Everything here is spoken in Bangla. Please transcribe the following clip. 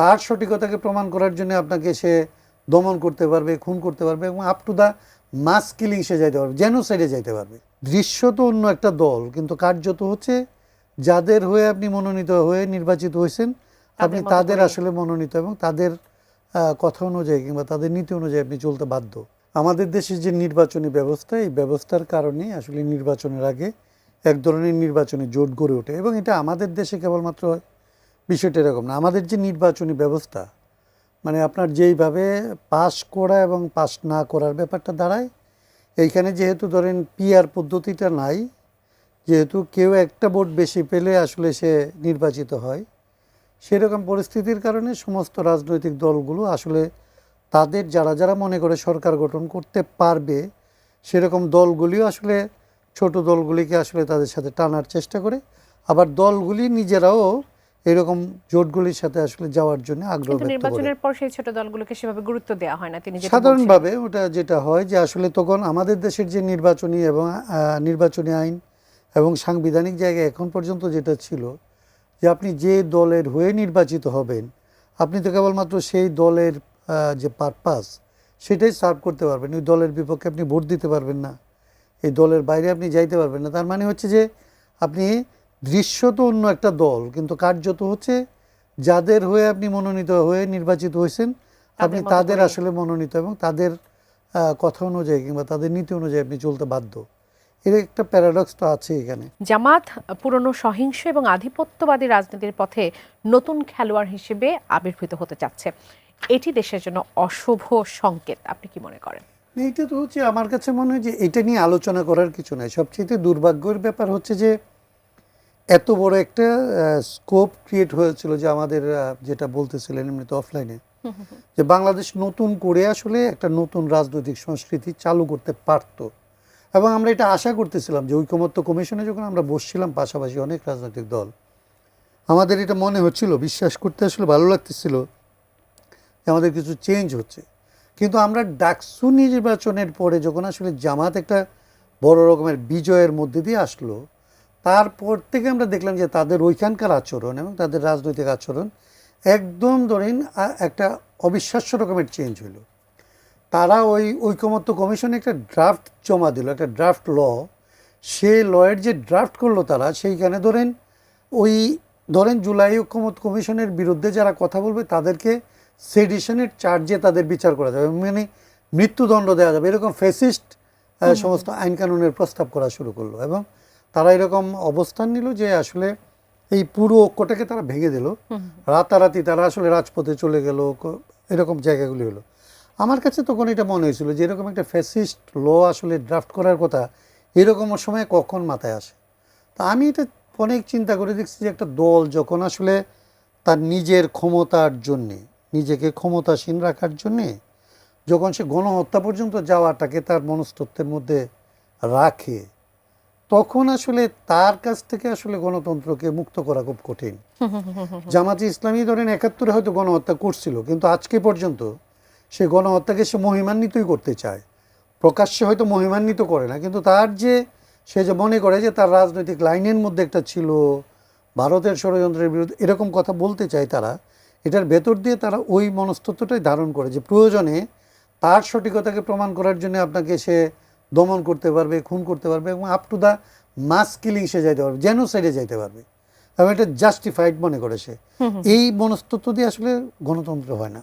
তার সঠিকতাকে প্রমাণ করার জন্য আপনাকে সে দমন করতে পারবে, খুন করতে পারবে এবং up to the mass killing সে যাইতে পারবে, জেনোসাইডে যাইতে পারবে। দৃশ্য তো অন্য একটা দল, কিন্তু কার্যত হচ্ছে যাদের হয়ে আপনি মনোনীত হয়ে নির্বাচিত হয়েছেন, আপনি তাদের আসলে মনোনীত এবং তাদের কথা অনুযায়ী কিংবা তাদের নীতি অনুযায়ী আপনি চলতে বাধ্য। আমাদের দেশের যে নির্বাচনী ব্যবস্থা, এই ব্যবস্থার কারণে আসলে নির্বাচনের আগে এক ধরনের নির্বাচনী জোট গড়ে ওঠে এবং এটা আমাদের দেশে কেবলমাত্র বিষয়টা এরকম না। আমাদের যে নির্বাচনী ব্যবস্থা, মানে আপনার যেইভাবে পাস করা এবং পাস না করার ব্যাপারটা দাঁড়ায়, এইখানে যেহেতু ধরেন পিআর পদ্ধতিটা নাই, যেহেতু কেউ একটা ভোট বেশি পেলে আসলে সে নির্বাচিত হয়, সেরকম পরিস্থিতির কারণে সমস্ত রাজনৈতিক দলগুলো আসলে তাদের যারা যারা মনে করে সরকার গঠন করতে পারবে সেরকম দলগুলিও আসলে ছোট দলগুলিকে আসলে তাদের সাথে টানার চেষ্টা করে, আবার দলগুলি নিজেরাও এরকম জোটগুলির সাথে আসলে যাওয়ার জন্য আগ্রহ ব্যক্ত করে। নির্বাচনের পর সেই ছোট দলগুলোকে সেভাবে গুরুত্ব দেওয়া হয় না। তিনি সাধারণভাবে ওটা যেটা হয় যে আসলে তখন আমাদের দেশের যে নির্বাচনী এবং নির্বাচনী আইন এবং সাংবিধানিক জায়গায় এখন পর্যন্ত যেটা ছিল যে আপনি যে দলের হয়ে নির্বাচিত হবেন, আপনি তো কেবলমাত্র সেই দলের যে পারপাস সেটাই সার্ভ করতে পারবেন। ওই দলের বিপক্ষে আপনি ভোট দিতে পারবেন না, এই দলের বাইরে আপনি যাইতে পারবেন না। তার মানে হচ্ছে যে আপনি দৃশ্য তো অন্য একটা দল, কিন্তু কার্যত হচ্ছে যাদের হয়ে আপনি মনোনীত হয়ে নির্বাচিত হয়েছেন, আপনি তাদের আসলে মনোনীত এবং তাদের কথা অনুযায়ী কিংবা তাদের নীতি অনুযায়ী আপনি চলতে বাধ্য। এর একটা প্যারাডক্স তো আছে এখানে। জামাত পুরনো সহিংস এবং আধিপত্যবাদী রাজনীতির পথে নতুন খেলোয়াড় হিসেবে আবির্ভূত হতে চাচ্ছে, এটি দেশের জন্য অশুভ সংকেত। আপনি কি মনে করেন? এইটা তো হচ্ছে আমার কাছে মনে হয় যে এটা নিয়ে আলোচনা করার কিছু নাই। সবচেয়ে দুর্ভাগ্যের ব্যাপার হচ্ছে যে এত বড় একটা স্কোপ ক্রিয়েট হয়েছিল যে আমাদের যেটা বলতেছিলেন এমনিতে অফলাইনে, যে বাংলাদেশ নতুন করে আসলে একটা নতুন রাজনৈতিক সংস্কৃতি চালু করতে পারত এবং আমরা এটা আশা করতেছিলাম যে ঐকমত্য কমিশনে যখন আমরা বসছিলাম পাশাপাশি অনেক রাজনৈতিক দল, আমাদের এটা মনে হচ্ছিল, বিশ্বাস করতে আসলে ভালো লাগতেছিল যে আমাদের কিছু চেঞ্জ হচ্ছে। কিন্তু আমরা ডাকসু নির্বাচনের পরে যখন আসলে জামাত একটা বড় রকমের বিজয়ের মধ্যে দিয়ে আসলো, তারপর থেকে আমরা দেখলাম যে তাদের ওইখানকার আচরণ এবং তাদের রাজনৈতিক আচরণ একদম ধরেন একটা অবিশ্বাস্য রকমের চেঞ্জ হলো। তারা ওই ঐকমত্য কমিশনে একটা ড্রাফট জমা দিল, একটা ড্রাফট ল। সে লয়ের যে ড্রাফট করলো তারা, সেইখানে ধরেন জুলাই ঐকমত্য কমিশনের বিরুদ্ধে যারা কথা বলবে তাদেরকে সেডিশনের চার্জে তাদের বিচার করা যাবে, মানে মৃত্যুদণ্ড দেওয়া যাবে, এরকম ফ্যাসিস্ট সমস্ত আইন কানুনের প্রস্তাব করা শুরু করলো। এবং তারা এরকম অবস্থান নিল যে আসলে এই পুরো ঐক্যটাকে তারা ভেঙে দিল। রাতারাতি তারা আসলে রাজপথে চলে গেল, এরকম জায়গাগুলি হলো। আমার কাছে তখন এটা মনে হয়েছিল যে এরকম একটা ফ্যাসিস্ট ল আসলে ড্রাফট করার কথা এরকম সময় কখন মাথায় আসে। তা আমি এটা অনেক চিন্তা করে দেখছি যে একটা দল যখন আসলে তার নিজের ক্ষমতার জন্যে, নিজেকে ক্ষমতাসীন রাখার জন্যে যখন সে গণহত্যা পর্যন্ত যাওয়াটাকে তার মনস্তত্ত্বের মধ্যে রাখে, তখন আসলে তার কাছ থেকে আসলে গণতন্ত্রকে মুক্ত করা খুব কঠিন। জামাতে ইসলামী ধরেন ৭১ হয়তো গণহত্যা করছিল, কিন্তু আজকে পর্যন্ত সে গণহত্যাকে সে মহিমান্বিতই করতে চায়। প্রকাশ্যে হয়তো মহিমান্বিত করে না, কিন্তু সে যে মনে করে যে তার রাজনৈতিক লাইনের মধ্যে একটা ছিল ভারতের ষড়যন্ত্রের বিরুদ্ধে, এরকম কথা বলতে চায় তারা। এটার ভেতর দিয়ে তারা ওই মনস্তত্ত্বটাই ধারণ করে যে প্রয়োজনে তার সঠিকতাকে প্রমাণ করার জন্য আপনাকে সে দমন করতে পারবে, খুন করতে পারবে এবং up to the mass killing সে যাইতে পারবে, জেনোসাইডে যাইতে পারবে এবং এটা জাস্টিফাইড মনে করে সে। এই মনস্তত্ত্ব দিয়ে আসলে গণতন্ত্র হয় না।